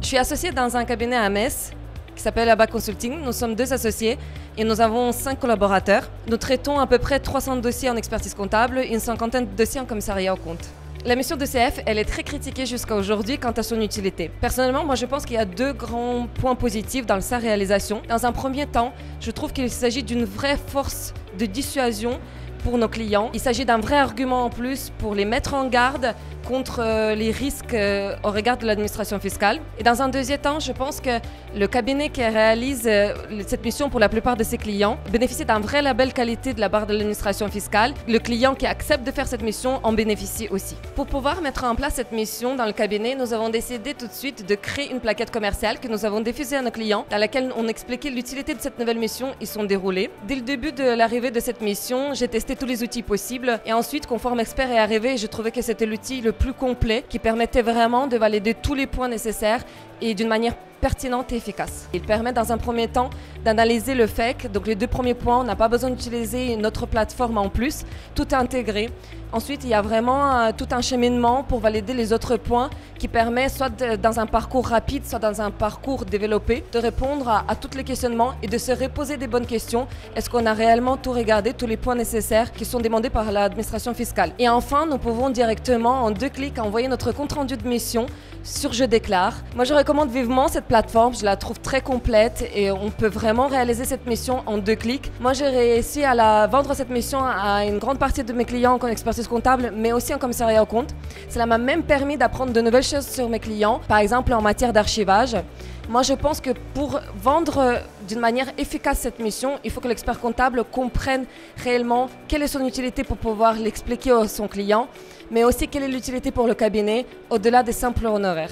Je suis associée dans un cabinet à Metz qui s'appelle ABA Consulting. Nous sommes 2 associés et nous avons 5 collaborateurs. Nous traitons à peu près 300 dossiers en expertise comptable et une cinquantaine de dossiers en commissariat aux comptes. La mission de CF, elle est très critiquée jusqu'à aujourd'hui quant à son utilité. Personnellement, moi je pense qu'il y a 2 grands points positifs dans sa réalisation. Dans un premier temps, je trouve qu'il s'agit d'une vraie force de dissuasion pour nos clients. Il s'agit d'un vrai argument en plus pour les mettre en garde contre les risques au regard de l'administration fiscale. Et dans un deuxième temps, je pense que le cabinet qui réalise cette mission pour la plupart de ses clients bénéficie d'un vrai label qualité de la part de l'administration fiscale. Le client qui accepte de faire cette mission en bénéficie aussi. Pour pouvoir mettre en place cette mission dans le cabinet, nous avons décidé tout de suite de créer une plaquette commerciale que nous avons diffusée à nos clients, dans laquelle on expliquait l'utilité de cette nouvelle mission et son déroulé. Dès le début de l'arrivée de cette mission, j'ai testé tous les outils possibles et ensuite, conforme expert est arrivé, je trouvais que c'était l'outil le plus complet qui permettait vraiment de valider tous les points nécessaires et d'une manière pertinente et efficace. Il permet dans un premier temps d'analyser le FEC, donc les 2 premiers points, on n'a pas besoin d'utiliser une autre plateforme en plus, tout est intégré. Ensuite, il y a vraiment tout un cheminement pour valider les autres points qui permet soit dans un parcours rapide, soit dans un parcours développé, de répondre à tous les questionnements et de se reposer des bonnes questions. Est-ce qu'on a réellement tout regardé, tous les points nécessaires qui sont demandés par l'administration fiscale? Et enfin, nous pouvons directement, en 2 clics, envoyer notre compte-rendu de mission sur Je déclare. Moi, je recommande vivement cette plateforme, je la trouve très complète et on peut vraiment réaliser cette mission en 2 clics. Moi, j'ai réussi à vendre cette mission à une grande partie de mes clients en expertise comptable, mais aussi en commissariat aux comptes. Cela m'a même permis d'apprendre de nouvelles choses sur mes clients, par exemple en matière d'archivage. Moi, je pense que pour vendre d'une manière efficace cette mission, il faut que l'expert comptable comprenne réellement quelle est son utilité pour pouvoir l'expliquer à son client, mais aussi quelle est l'utilité pour le cabinet au-delà des simples honoraires.